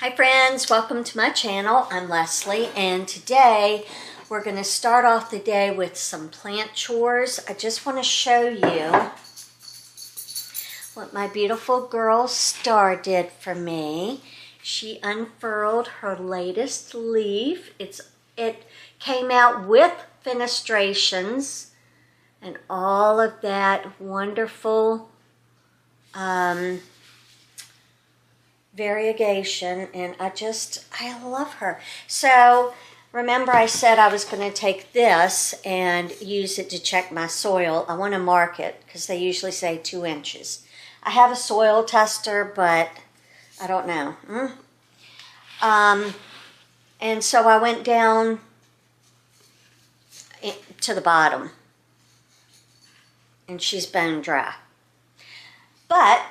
Hi friends, welcome to my channel. I'm Leslie and today we're going to start off the day with some plant chores. I just want to show you what my beautiful girl Star did for me. She unfurled her latest leaf. It came out with fenestrations and all of that wonderful variegation, and I love her. So remember I said I was going to take this and use it to check my soil. I want to mark it because they usually say 2 inches. I have a soil tester, but I don't know. And so I went down to the bottom and she's bone dry. But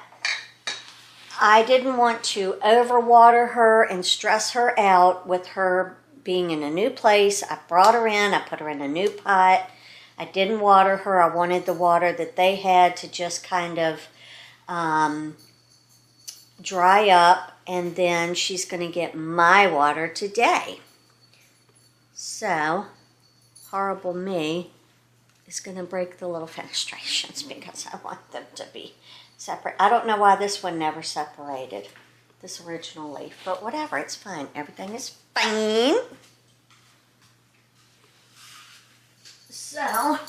I didn't want to overwater her and stress her out with her being in a new place. I brought her in, I put her in a new pot. I didn't water her. I wanted the water that they had to just kind of dry up, and then she's going to get my water today. So, horrible me is going to break the little fenestrations because I want them to be separate. I don't know why this one never separated, this original leaf, but whatever, it's fine. Everything is fine. So,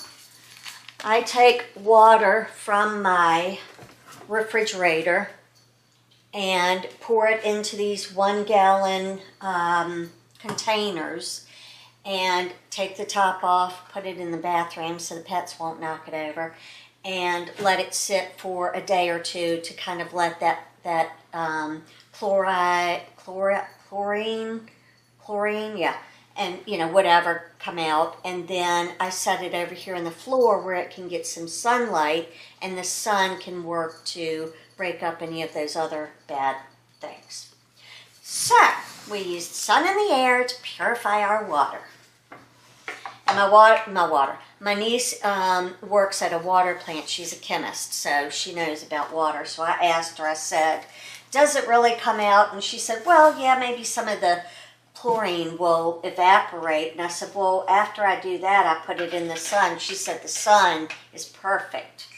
I take water from my refrigerator and pour it into these 1-gallon containers and take the top off, put it in the bathroom so the pets won't knock it over, and let it sit for a day or two to kind of let that chlorine, yeah, and whatever come out. And then I set it over here on the floor where it can get some sunlight, and the sun can work to break up any of those other bad things. So we used sun and the air to purify our water. And my niece works at a water plant. She's a chemist, so she knows about water. So I asked her, I said, does it really come out? And she said, well, yeah, maybe some of the chlorine will evaporate. And I said, well, after I do that, I put it in the sun. She said the sun is perfect.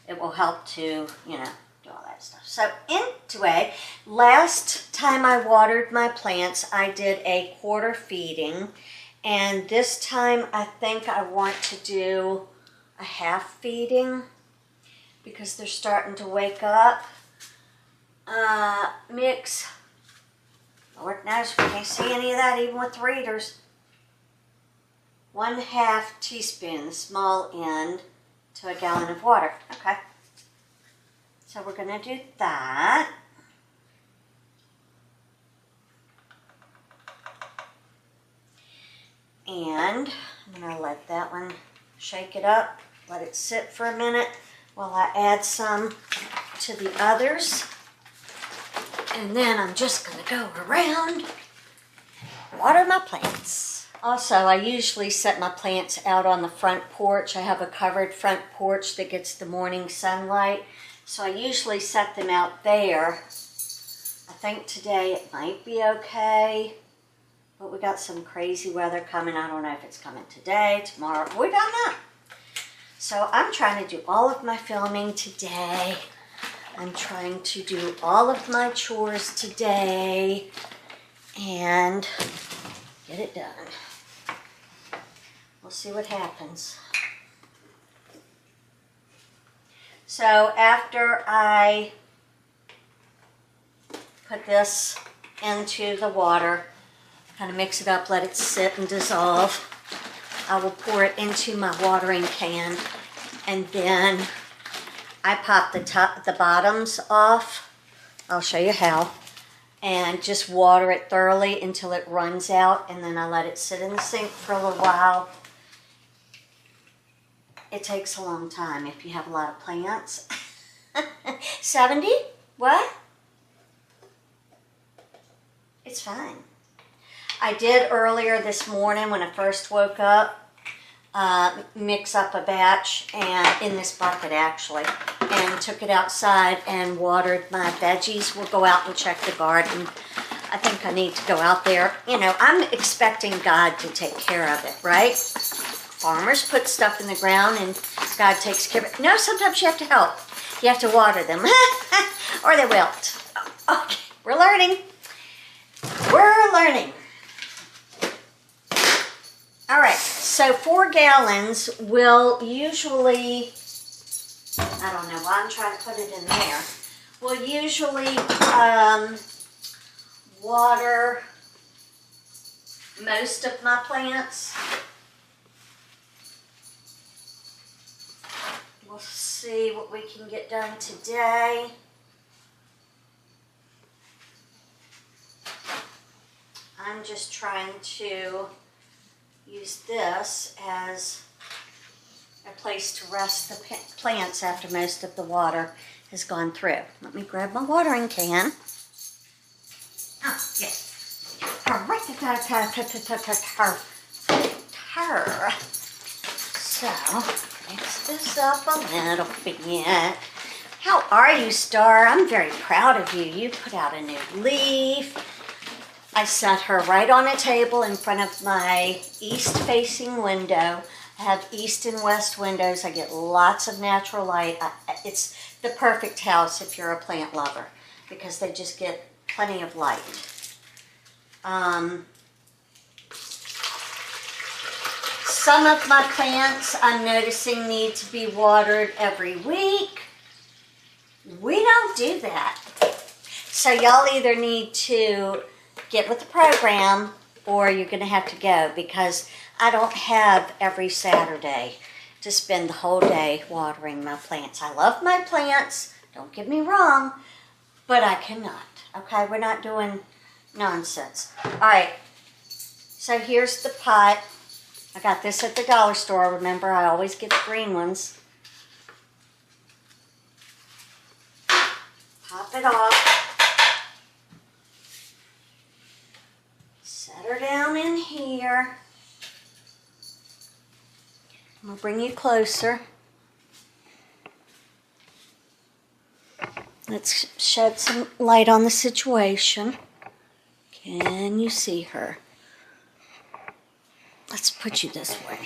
It will help to, do all that stuff. So anyway, last time I watered my plants, I did a quarter feeding. And this time, I think I want to do a half feeding because they're starting to wake up. Mix, Lord knows we can't see any of that even with the readers. 1/2 teaspoon, the small end, to a gallon of water. Okay. So we're going to do that. And I'm going to let that one shake it up, let it sit for a minute while I add some to the others. And then I'm just going to go around and water my plants. Also, I usually set my plants out on the front porch. I have a covered front porch that gets the morning sunlight. So I usually set them out there. I think today it might be okay. But we got some crazy weather coming. I don't know if it's coming today, tomorrow. We don't know. So I'm trying to do all of my filming today. I'm trying to do all of my chores today and get it done. We'll see what happens. So after I put this into the water, kind of mix it up, let it sit and dissolve, I will pour it into my watering can, and then I pop the bottoms off. I'll show you how. And just water it thoroughly until it runs out, and then I let it sit in the sink for a little while. It takes a long time if you have a lot of plants. 70? What? It's fine. I did earlier this morning when I first woke up, mix up a batch, and in this bucket actually, and took it outside and watered my veggies. We'll go out and check the garden I think I need to go out there. You know, I'm expecting God to take care of it, right? Farmers put stuff in the ground and God takes care of it. No, sometimes you have to help. You have to water them or they wilt. Okay, we're learning. We're learning. All right, so 4 gallons will usually, I don't know why I'm trying to put it in there, will usually water most of my plants. We'll see what we can get done today. I'm just trying to use this as a place to rest the plants after most of the water has gone through. Let me grab my watering can. Oh, yes. So, mix this up a little bit. How are you, Star? I'm very proud of you. You put out a new leaf. I set her right on a table in front of my east-facing window. I have east and west windows. I get lots of natural light. It's the perfect house if you're a plant lover because they just get plenty of light. Some of my plants I'm noticing need to be watered every week. We don't do that. So y'all either need to get with the program or you're going to have to go because I don't have every Saturday to spend the whole day watering my plants. I love my plants, don't get me wrong, but I cannot. Okay, we're not doing nonsense. All right, so here's the pot. I got this at the dollar store. Remember, I always get the green ones. Pop it off. Set her down in here. I'm gonna bring you closer. Let's shed some light on the situation. Can you see her? Let's put you this way.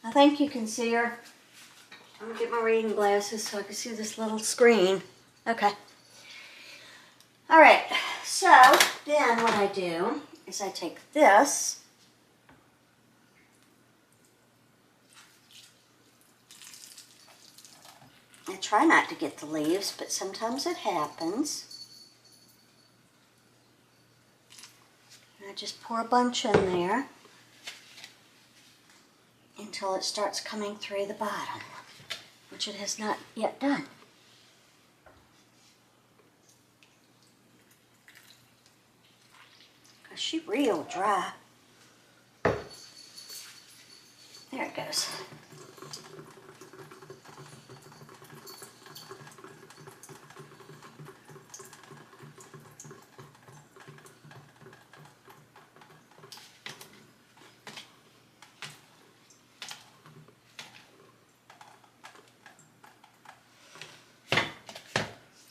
I think you can see her. I'm gonna get my reading glasses so I can see this little screen. Okay. All right, so then what I do is I take this I try not to get the leaves, but sometimes it happens. And I just pour a bunch in there until it starts coming through the bottom, which it has not yet done. Because she's real dry. There it goes.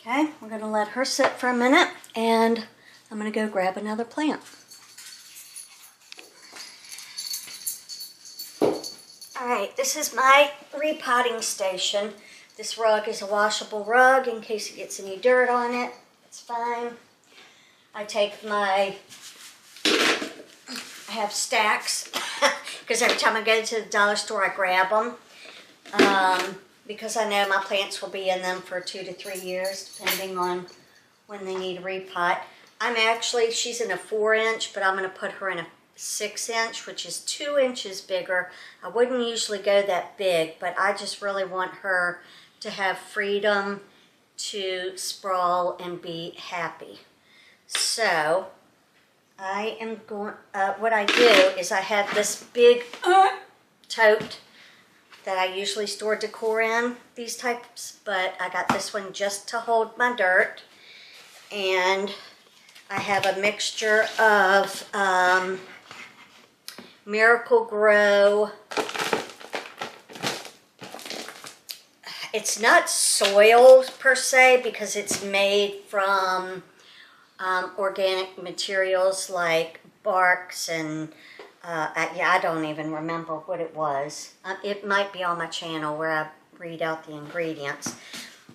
Okay, we're going to let her sit for a minute, and I'm going to go grab another plant. All right, this is my repotting station. This rug is a washable rug in case it gets any dirt on it. It's fine. I have stacks because every time I go to the dollar store, I grab them. Because I know my plants will be in them for 2 to 3 years, depending on when they need a repot. She's in a 4-inch, but I'm going to put her in a 6-inch, which is 2 inches bigger. I wouldn't usually go that big, but I just really want her to have freedom to sprawl and be happy. So, I am going, what I do is I have this big tote that I usually store decor in, these types, but I got this one just to hold my dirt. And I have a mixture of Miracle Grow it's not soil per se because it's made from organic materials like barks and I don't even remember what it was. It might be on my channel where I read out the ingredients.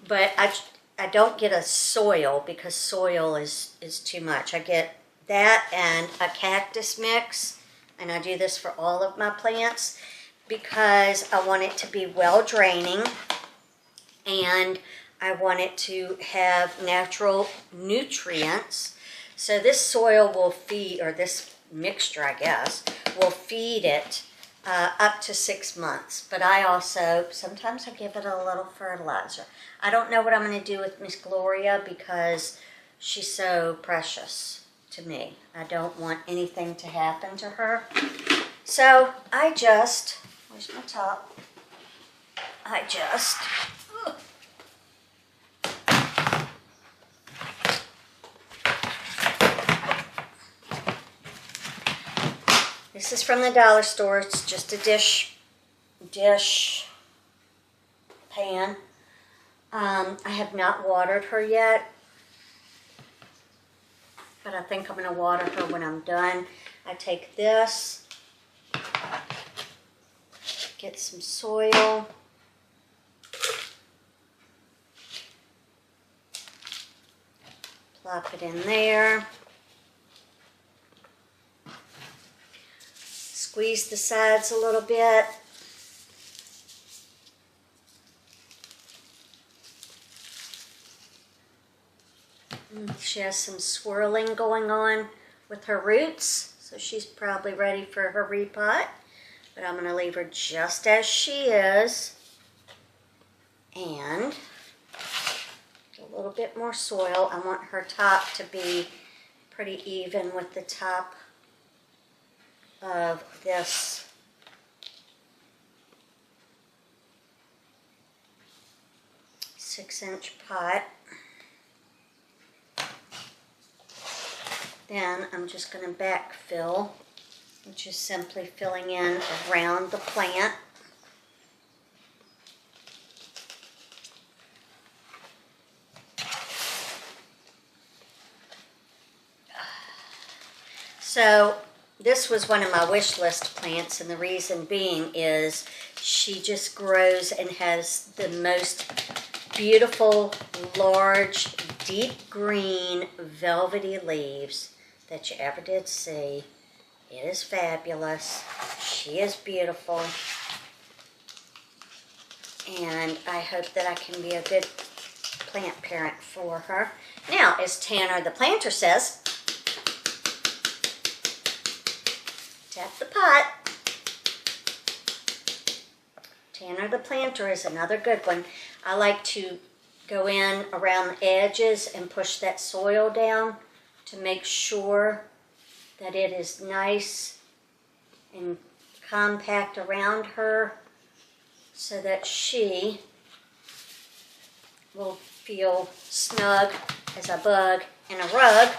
But I don't get a soil because soil is too much. I get that and a cactus mix, and I do this for all of my plants because I want it to be well draining and I want it to have natural nutrients. So this soil will feed, or this mixture, I guess, will feed it up to 6 months. But I also, sometimes I give it a little fertilizer. I don't know what I'm going to do with Miss Gloria because she's so precious to me. I don't want anything to happen to her. So I just, where's my top? This is from the dollar store. It's just a dish pan. I have not watered her yet, but I think I'm going to water her when I'm done. I take this, get some soil, plop it in there. Squeeze the sides a little bit. She has some swirling going on with her roots, so she's probably ready for her repot. But I'm going to leave her just as she is. And a little bit more soil. I want her top to be pretty even with the top of this six-inch pot. Then I'm just going to backfill, which is simply filling in around the plant. So this was one of my wish list plants, and the reason being is she just grows and has the most beautiful, large, deep green, velvety leaves that you ever did see. It is fabulous. She is beautiful. And I hope that I can be a good plant parent for her. Now, as Tanner the planter says, tap the pot. Tanner the planter is another good one. I like to go in around the edges and push that soil down to make sure that it is nice and compact around her so that she will feel snug as a bug in a rug.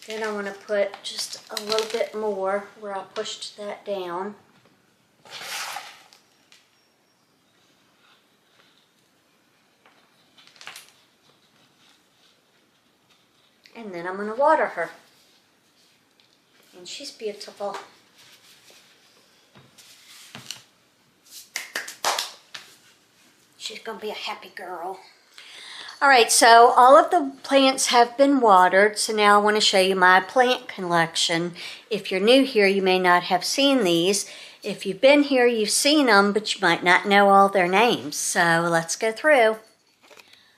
Then I want to put just a little bit more where I pushed that down. And then I'm going to water her. And she's beautiful. She's going to be a happy girl. All right, so all of the plants have been watered, so now I want to show you my plant collection. If you're new here, you may not have seen these. If you've been here, you've seen them, but you might not know all their names. So let's go through.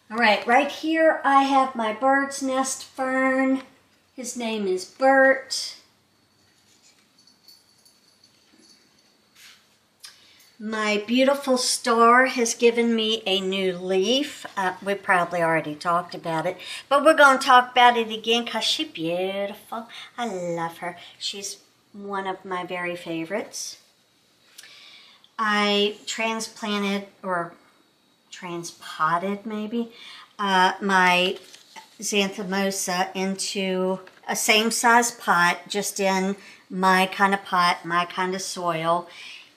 All right here I have my bird's nest fern. His name is Bert. My beautiful star has given me a new leaf. We probably already talked about it, but we're going to talk about it again because she's beautiful. I love her. She's one of my very favorites. I transplanted, or transpotted maybe, my xanthomosa into a same size pot, just in my kind of pot, my kind of soil.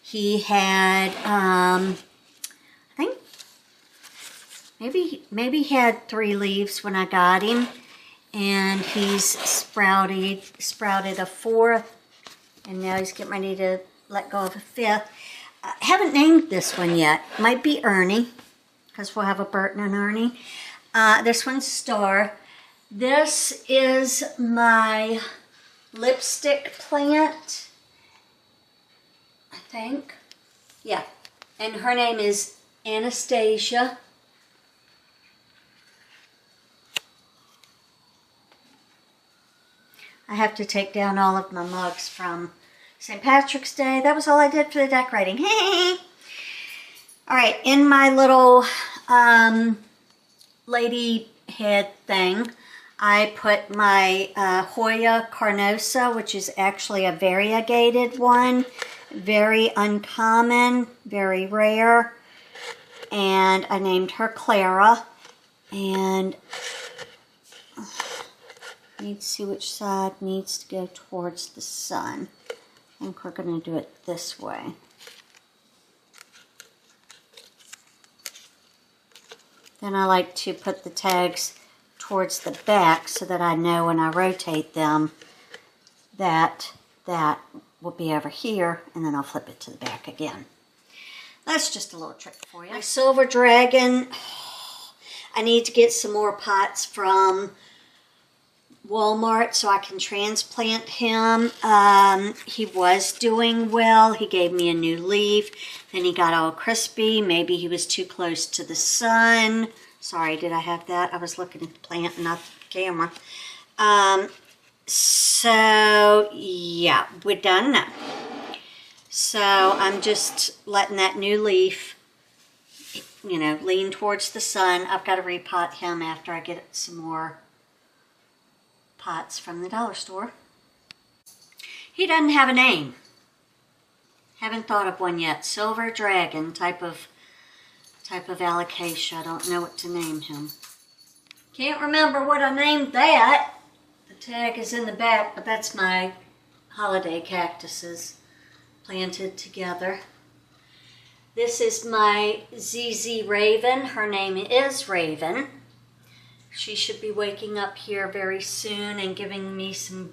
He had, I think maybe he had 3 leaves when I got him, and he's sprouted a 4th, and now he's getting ready to let go of a 5th. I haven't named this one yet. Might be Ernie, because we'll have a Bert and an Ernie. This one's Star. This is my lipstick plant, I think. Yeah, and her name is Anastasia. I have to take down all of my mugs from St. Patrick's Day. That was all I did for the decorating. Hey! All right, in my little lady head thing, I put my Hoya carnosa, which is actually a variegated one. Very uncommon, very rare. And I named her Clara. And I need to see which side needs to go towards the sun. I think we're going to do it this way. Then I like to put the tags towards the back so that I know when I rotate them that that will be over here, and then I'll flip it to the back again. That's just a little trick for you. My silver dragon, I need to get some more pots from Walmart so I can transplant him. He was doing well. He gave me a new leaf. Then he got all crispy. Maybe he was too close to the sun. Sorry, did I have that? I was looking at the plant and not the camera. So, yeah, we're done now. So I'm just letting that new leaf, you know, lean towards the sun. I've got to repot him after I get some more pots from the dollar store. He doesn't have a name. Haven't thought of one yet. Silver dragon type of alocasia. I don't know what to name him. Can't remember what I named that. The tag is in the back, but that's my holiday cactuses planted together. This is my ZZ Raven. Her name is Raven. She should be waking up here very soon and giving me some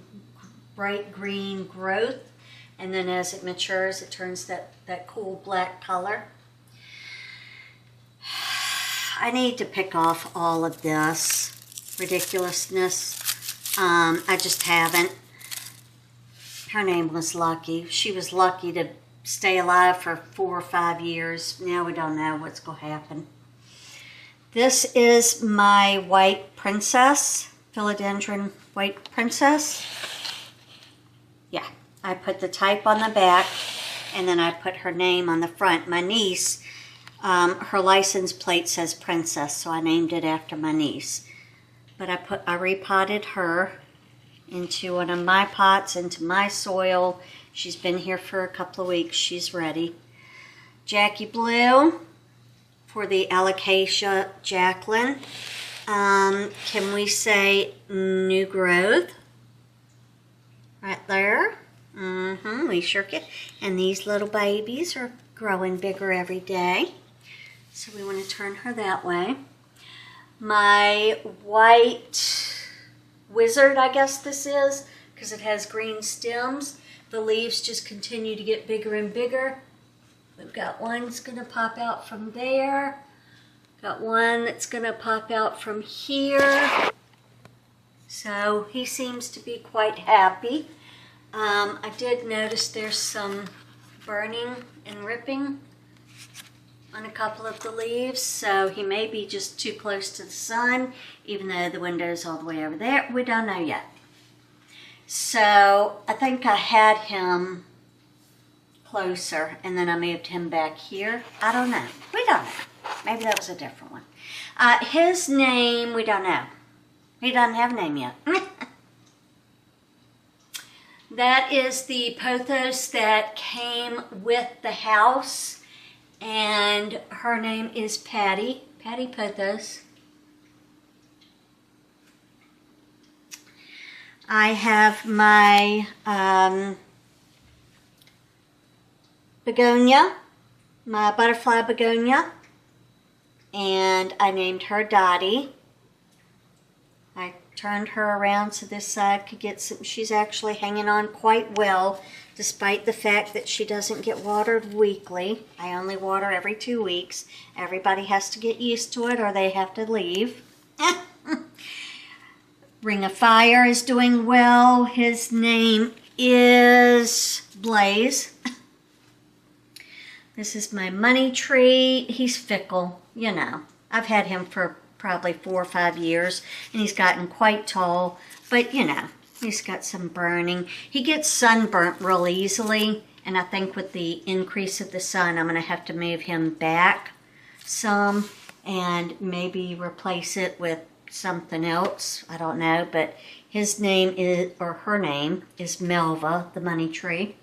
bright green growth. And then as it matures, it turns that cool black color. I need to pick off all of this ridiculousness. I just haven't. Her name was Lucky. She was lucky to stay alive for 4 or 5 years. Now we don't know what's going to happen. This is my white princess, philodendron white princess. Yeah, I put the type on the back and then I put her name on the front. My niece, her license plate says princess, so I named it after my niece. But I repotted her into one of my pots, into my soil. She's been here for a couple of weeks. She's ready. Jackie Blue for the alocasia Jacqueline. Can we say new growth? Right there. We sure can. And these little babies are growing bigger every day. So we want to turn her that way. My white wizard, I guess this is, because it has green stems. The leaves just continue to get bigger and bigger. We've got one that's going to pop out from there. Got one that's going to pop out from here. So he seems to be quite happy. I did notice there's some burning and ripping on a couple of the leaves, so he may be just too close to the sun, even though the window's all the way over there. We don't know yet. So I think I had him closer, and then I moved him back here. I don't know. We don't know. Maybe that was a different one. His name, we don't know. He doesn't have a name yet. That is the pothos that came with the house, and her name is Patty. Patty Pothos. I have my begonia, my butterfly begonia, and I named her Dottie. I turned her around so this side could get some. She's actually hanging on quite well, despite the fact that she doesn't get watered weekly. I only water every 2 weeks. Everybody has to get used to it or they have to leave. Ring of Fire is doing well. His name is Blaze. This is my money tree. He's fickle, you know. I've had him for probably 4 or 5 years, and he's gotten quite tall, but you know, he's got some burning. He gets sunburnt real easily, and I think with the increase of the sun, I'm going to have to move him back some and maybe replace it with something else. I don't know, but his name is, or her name is Melva, the money tree.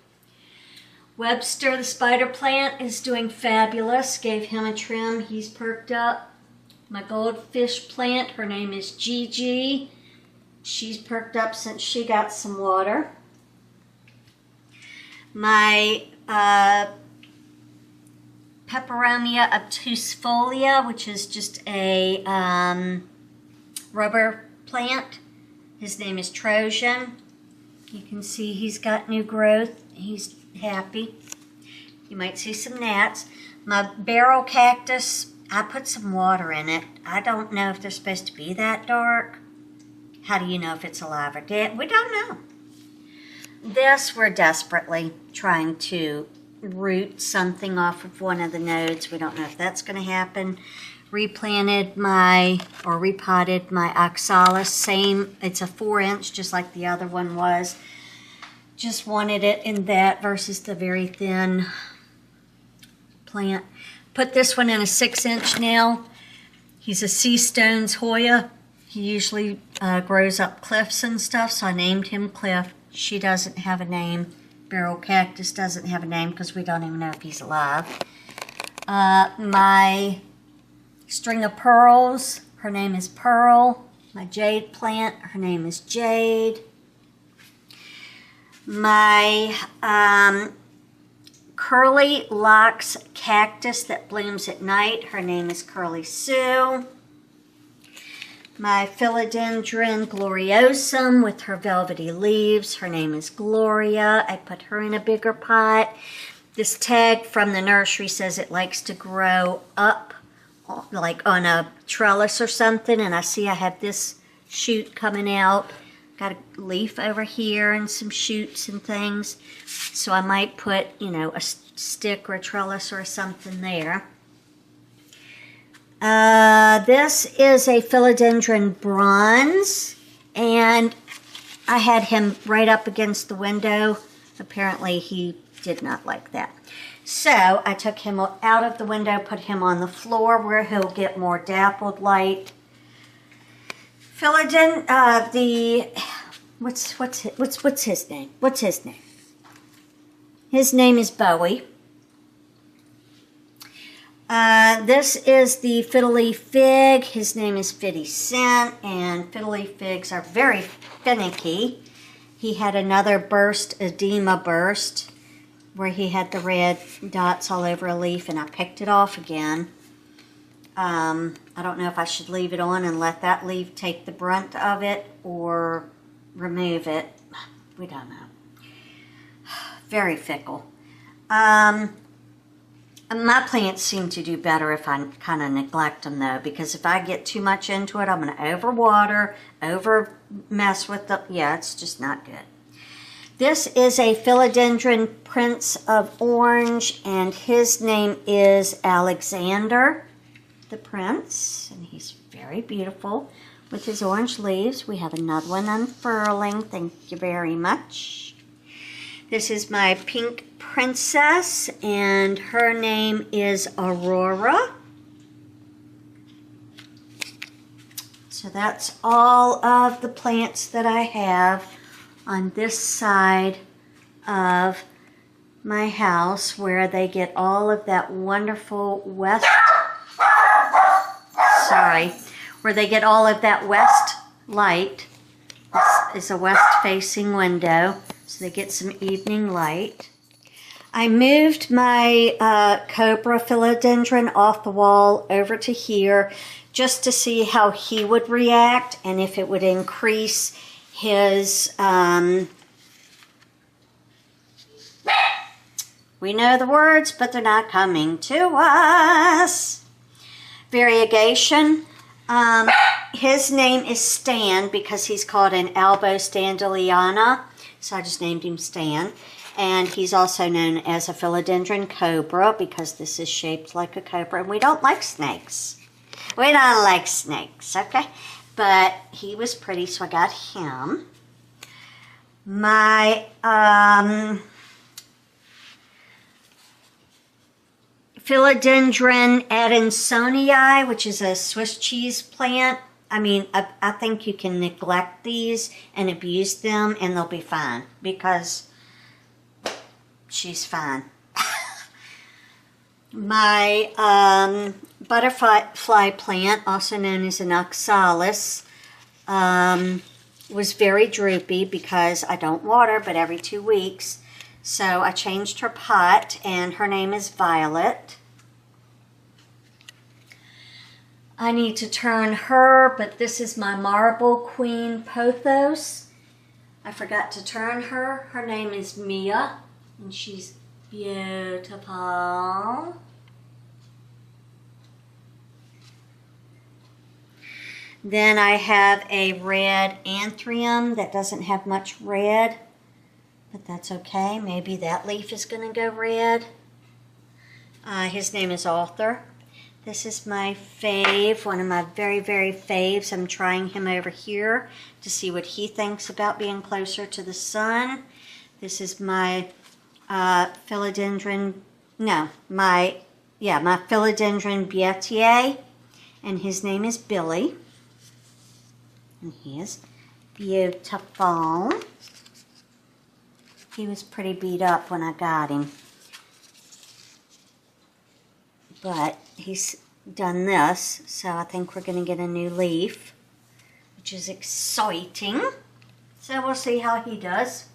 Webster, the spider plant, is doing fabulous. Gave him a trim. He's perked up. My goldfish plant, her name is Gigi. She's perked up since she got some water. My Peperomia obtusifolia, which is just a rubber plant. His name is Trojan. You can see he's got new growth. He's happy. You might see some gnats. My barrel cactus, I put some water in it. I don't know if they're supposed to be that dark. How do you know if it's alive or dead? We don't know. This, we're desperately trying to root something off of one of the nodes. We don't know if that's going to happen. Repotted my oxalis. Same, it's a 4-inch, just like the other one was. Just wanted it in that versus the very thin plant. Put this one in a 6-inch now. He's a sea stones Hoya. He usually grows up cliffs and stuff, so I named him Cliff. She doesn't have a name. Barrel cactus doesn't have a name because we don't even know if he's alive. My string of pearls, her name is Pearl. My jade plant, her name is Jade. My curly locks cactus that blooms at night, her name is Curly Sue. My philodendron gloriosum with her velvety leaves, her name is Gloria. I put her in a bigger pot. This tag from the nursery says it likes to grow up like on a trellis or something, and I see I have this shoot coming out. Got a leaf over here and some shoots and things. So I might put, you know, a stick or a trellis or something there. This is a philodendron bronze, and I had him right up against the window. Apparently he did not like that. So I took him out of the window, put him on the floor where he'll get more dappled light. Philodendron, what's his name? What's his name? His name is Bowie. This is the fiddly fig. His name is 50 Cent, and fiddly figs are very finicky. He had another burst, edema burst, where he had the red dots all over a leaf, and I picked it off again. I don't know if I should leave it on and let that leaf take the brunt of it or remove it. We don't know. Very fickle. My plants seem to do better if I kind of neglect them, though, because if I get too much into it, I'm going to overwater, mess with them. Yeah, it's just not good. This is a philodendron Prince of Orange, and his name is Alexander the Prince, and he's very beautiful with his orange leaves. We have another one unfurling. Thank you very much. This is my pink princess, and her name is Aurora. So that's all of the plants that I have on this side of my house, where they get all of that wonderful west, where they get all of that west light. This is a west facing window, so they get some evening light. I moved my cobra philodendron off the wall over to here just to see how he would react and if it would increase his, we know the words, but they're not coming to us. Variegation. His name is Stan because he's called an Albo Standeliana, so I just named him Stan. And he's also known as a philodendron cobra because this is shaped like a cobra. And we don't like snakes. We don't like snakes, okay? But he was pretty, so I got him. My philodendron adansonii, which is a Swiss cheese plant. I mean, I think you can neglect these and abuse them and they'll be fine because she's fine. My butterfly plant, also known as an oxalis, was very droopy because I don't water but every 2 weeks. So I changed her pot and her name is Violet. I need to turn her, but this is my marble queen pothos. I forgot to turn her. Her name is Mia. And she's beautiful. Then I have a red anthurium that doesn't have much red, but that's okay. Maybe that leaf is going to go red. His name is Arthur. This is my fave, one of my very, very faves. I'm trying him over here to see what he thinks about being closer to the sun. This is my philodendron Bietier, and his name is Billy, and he is beautiful. He was pretty beat up when I got him, but he's done this, so I think we're going to get a new leaf, which is exciting. So we'll see how he does.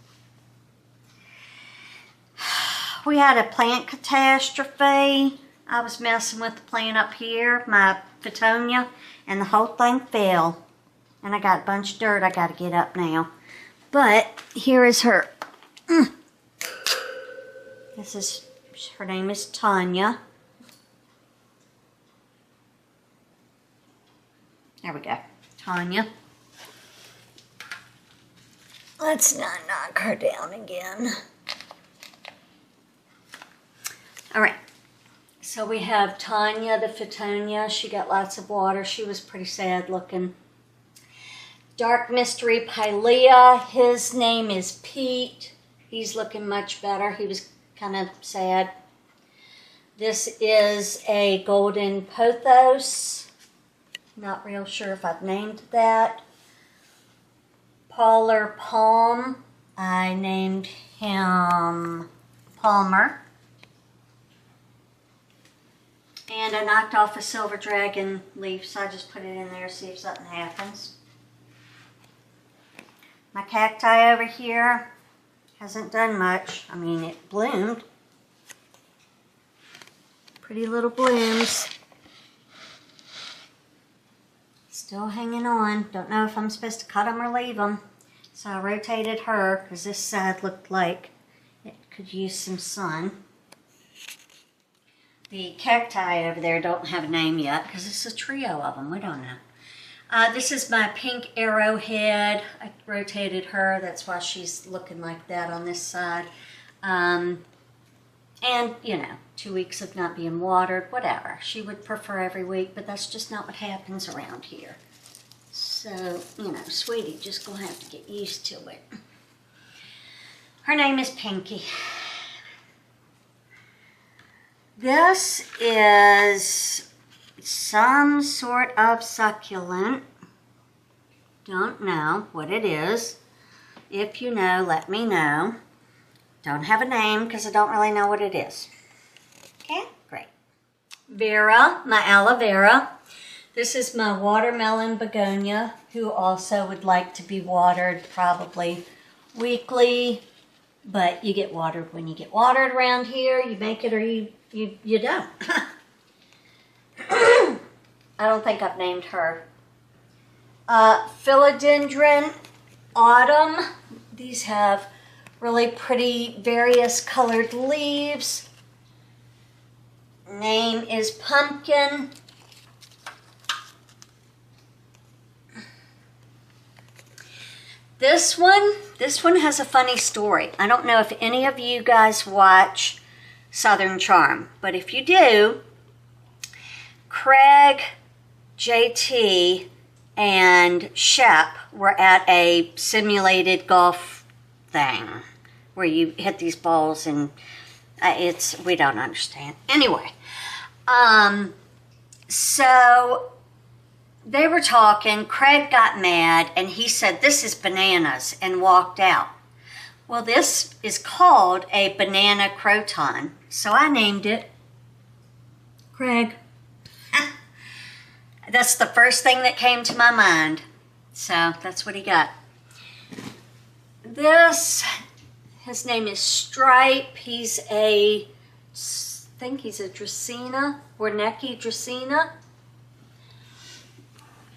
We had a plant catastrophe. I was messing with the plant up here, my Fittonia, and the whole thing fell. And I got a bunch of dirt I got to get up now. But here is her. Her name is Tanya. There we go, Tanya. Let's not knock her down again. All right, so we have Tanya the Fittonia. She got lots of water. She was pretty sad looking. Dark Mystery Pilea. His name is Pete. He's looking much better. He was kind of sad. This is a Golden Pothos. Not real sure if I've named that. Polar Palm. I named him Palmer. And I knocked off a silver dragon leaf, so I just put it in there to see if something happens. My cacti over here hasn't done much. I mean, it bloomed. Pretty little blooms. Still hanging on. Don't know if I'm supposed to cut them or leave them. So I rotated her because this side looked like it could use some sun. The cacti over there don't have a name yet because it's a trio of them. We don't know. This is my pink arrowhead. I rotated her. That's why she's looking like that on this side. And, you know, 2 weeks of not being watered, whatever. She would prefer every week, but that's just not what happens around here. So, you know, sweetie, just gonna have to get used to it. Her name is Pinky. This is some sort of succulent. Don't know what it is. If you know, let me know. Don't have a name because I don't really know what it is. Okay, great. Vera, my aloe vera. This is my watermelon begonia, who also would like to be watered probably weekly, But you get watered when you get watered around here. You make it or you don't. I don't think I've named her. Philodendron Autumn. These have really pretty various colored leaves. Name is Pumpkin. This one has a funny story. I don't know if any of you guys watch Southern Charm, but if you do, Craig, JT, and Shep were at a simulated golf thing where you hit these balls and we don't understand. Anyway, so they were talking. Craig got mad and he said, "This is bananas," and walked out. Well, this is called a banana croton, so I named it Craig. That's the first thing that came to my mind. So that's what he got. His name is Stripe. He's I think he's a Dracaena, Warnecki Dracaena.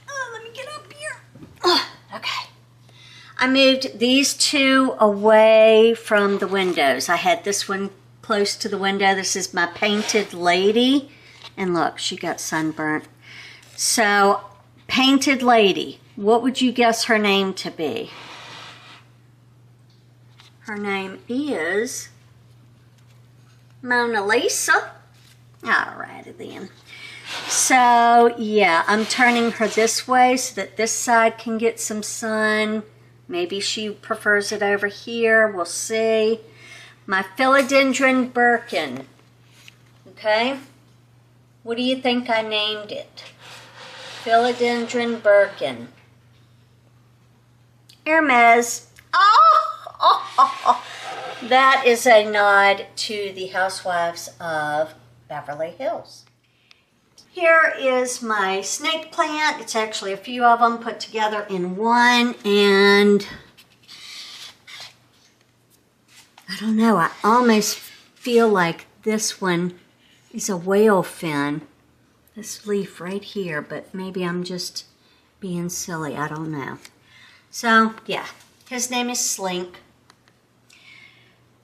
Oh, let me get up here. Oh, okay. I moved these two away from the windows. I had this one close to the window. This is my Painted Lady. And look, she got sunburnt. So, Painted Lady, what would you guess her name to be? Her name is Mona Lisa. Alrighty then. So, yeah, I'm turning her this way so that this side can get some sun. Maybe she prefers it over here. We'll see. My Philodendron Birkin. Okay? What do you think I named it? Philodendron Birkin. Hermes. Oh! That is a nod to the Housewives of Beverly Hills. Here is my snake plant. It's actually a few of them put together in one, and I don't know, I almost feel like this one is a whale fin. This leaf right here, but maybe I'm just being silly. I don't know. So, yeah, his name is Slink.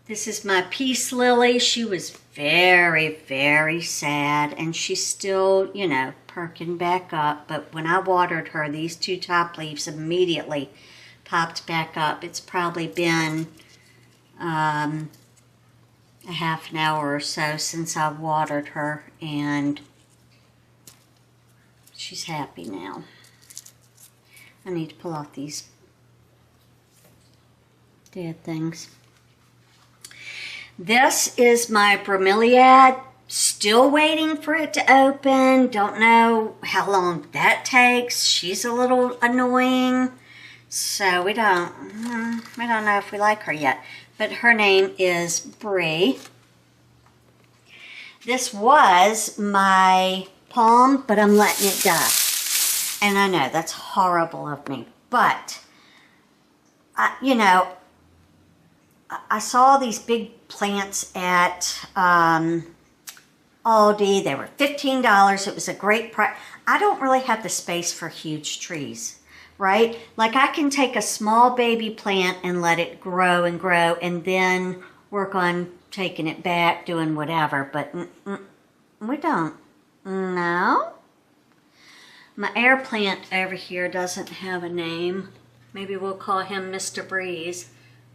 This is my peace lily. She was very, very sad, and she's still, you know, perking back up. But when I watered her, these two top leaves immediately popped back up. It's probably been a half an hour or so since I watered her, and she's happy now. I need to pull off these dead things. This is my bromeliad. Still waiting for it to open. Don't know how long that takes. She's a little annoying. So we don't know if we like her yet. But her name is Bree. This was my palm, but I'm letting it die. And I know that's horrible of me. But, you know, I saw these big plants at Aldi. They were $15. It was a great price. I don't really have the space for huge trees, right? Like I can take a small baby plant and let it grow and grow and then work on taking it back, doing whatever. But we don't. No. My air plant over here doesn't have a name. Maybe we'll call him Mr. Breeze.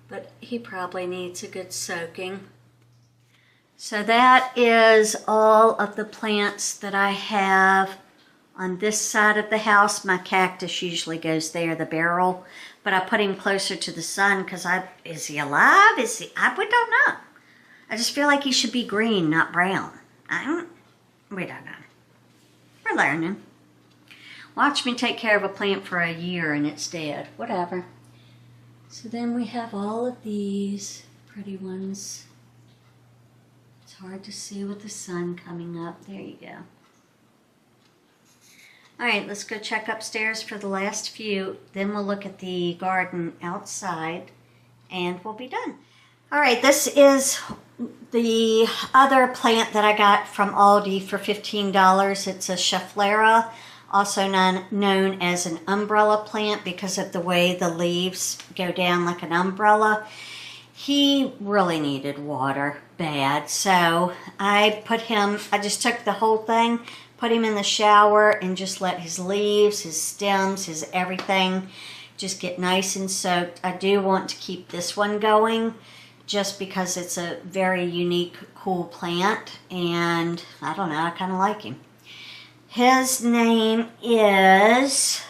But he probably needs a good soaking. So that is all of the plants that I have on this side of the house. My cactus usually goes there, the barrel. But I put him closer to the sun because is he alive? We don't know. I just feel like he should be green, not brown. We don't know. We're learning. Watch me take care of a plant for a year and it's dead. Whatever. So then we have all of these pretty ones. It's hard to see with the sun coming up. There you go. All right, let's go check upstairs for the last few. Then we'll look at the garden outside and we'll be done. All right, this is the other plant that I got from Aldi for $15. It's a Schefflera, also known as an umbrella plant because of the way the leaves go down like an umbrella. He really needed water bad, so I just took the whole thing, put him in the shower, and just let his leaves, his stems, his everything just get nice and soaked. I do want to keep this one going just because it's a very unique, cool plant, and I don't know, I kind of like him. His name is,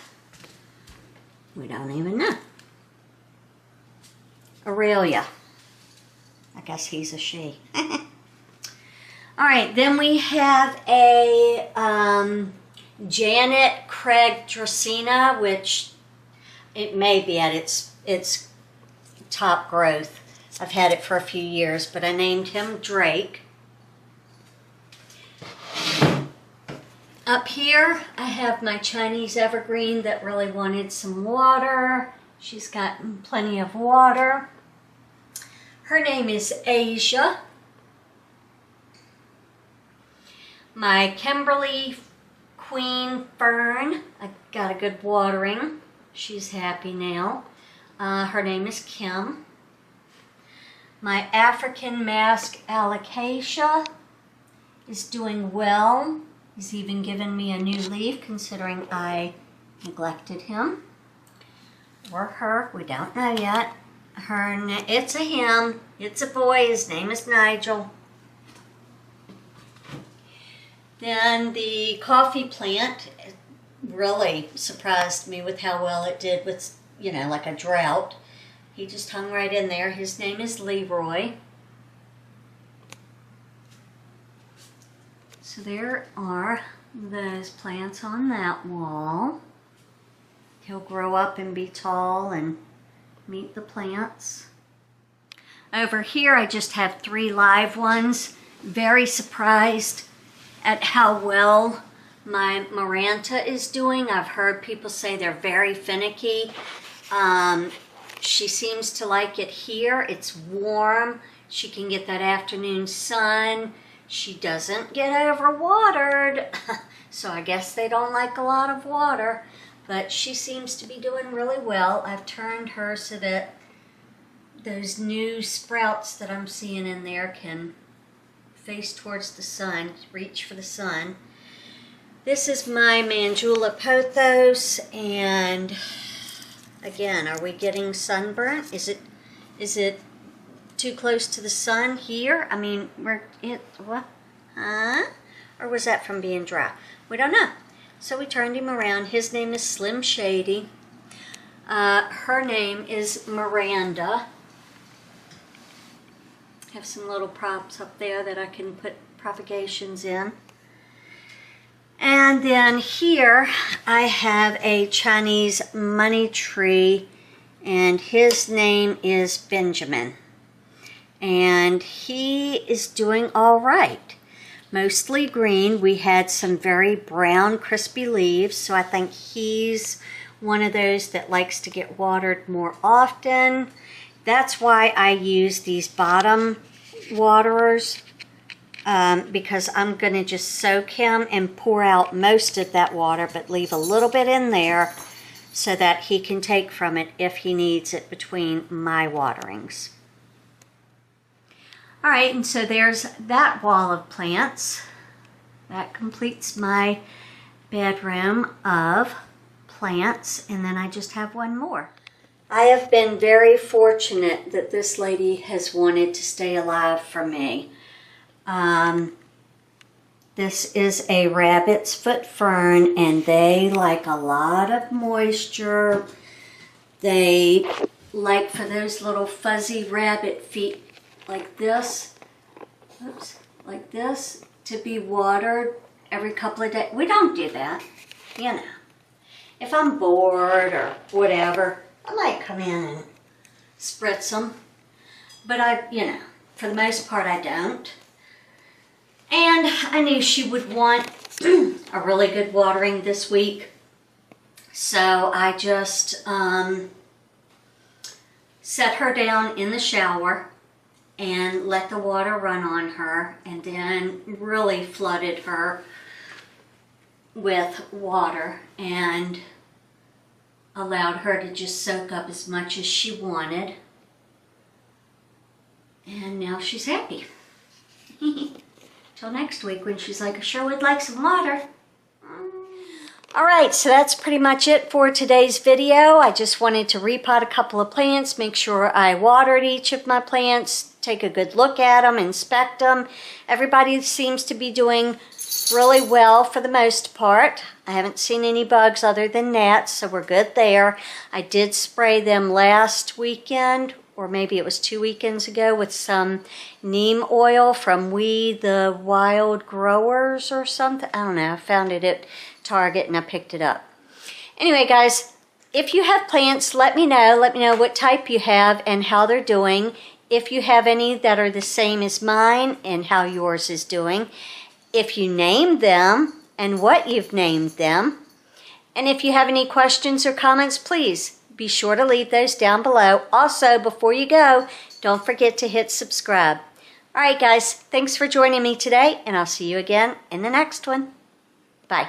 we don't even know, Aurelia. I guess he's a she. All right, then we have a Janet Craig Dracaena, which it may be at its top growth. I've had it for a few years, but I named him Drake. Up here, I have my Chinese evergreen that really wanted some water. She's gotten plenty of water. Her name is Asia. My Kimberly Queen Fern, I got a good watering. She's happy now. Her name is Kim. My African Mask Alocasia is doing well. He's even given me a new leaf considering I neglected him. Or her, we don't know yet. It's a him, it's a boy, his name is Nigel. Then the coffee plant really surprised me with how well it did with, like a drought. He just hung right in there. His name is Leroy. So there are those plants on that wall. He'll grow up and be tall and meet the plants. Over here I just have 3 live ones. Very surprised at how well my Maranta is doing. I've heard people say they're very finicky. She seems to like it here. It's warm. She can get that afternoon sun. She doesn't get overwatered. So I guess they don't like a lot of water. But she seems to be doing really well. I've turned her so that those new sprouts that I'm seeing in there can face towards the sun, reach for the sun. This is my Mandula pothos, and again, are we getting sunburnt? Is it too close to the sun here? I mean, what? Huh? Or was that from being dry? We don't know. So we turned him around. His name is Slim Shady. Her name is Miranda. Have some little props up there that I can put propagations in. And then here I have a Chinese money tree, and his name is Benjamin. And he is doing all right. Mostly green. We had some very brown, crispy leaves, so I think he's one of those that likes to get watered more often. That's why I use these bottom waterers, because I'm going to just soak him and pour out most of that water, but leave a little bit in there so that he can take from it if he needs it between my waterings. All right, and so there's that wall of plants. That completes my bedroom of plants, and then I just have one more. I have been very fortunate that this lady has wanted to stay alive for me. This is a rabbit's foot fern, and they like a lot of moisture. They like for those little fuzzy rabbit feet like this, oops, like this, to be watered every couple of days. We don't do that, you know. If I'm bored or whatever, I might come in and spritz them. But for the most part, I don't. And I knew she would want a really good watering this week. So I just set her down in the shower and let the water run on her, and then really flooded her with water and allowed her to just soak up as much as she wanted. And now she's happy. Till next week when she's like, I sure would like some water. Alright, so that's pretty much it for today's video. I just wanted to repot a couple of plants, make sure I watered each of my plants, take a good look at them, inspect them. Everybody seems to be doing really well for the most part. I haven't seen any bugs other than gnats, so we're good there. I did spray them last weekend, or maybe it was 2 weekends ago, with some neem oil from We the Wild Growers or something. I don't know, I found it at Target and I picked it up. Anyway, guys, if you have plants, let me know. Let me know what type you have and how they're doing. If you have any that are the same as mine and how yours is doing. If you named them and what you've named them. And if you have any questions or comments, please be sure to leave those down below. Also, before you go, don't forget to hit subscribe. All right, guys, thanks for joining me today, and I'll see you again in the next one. Bye.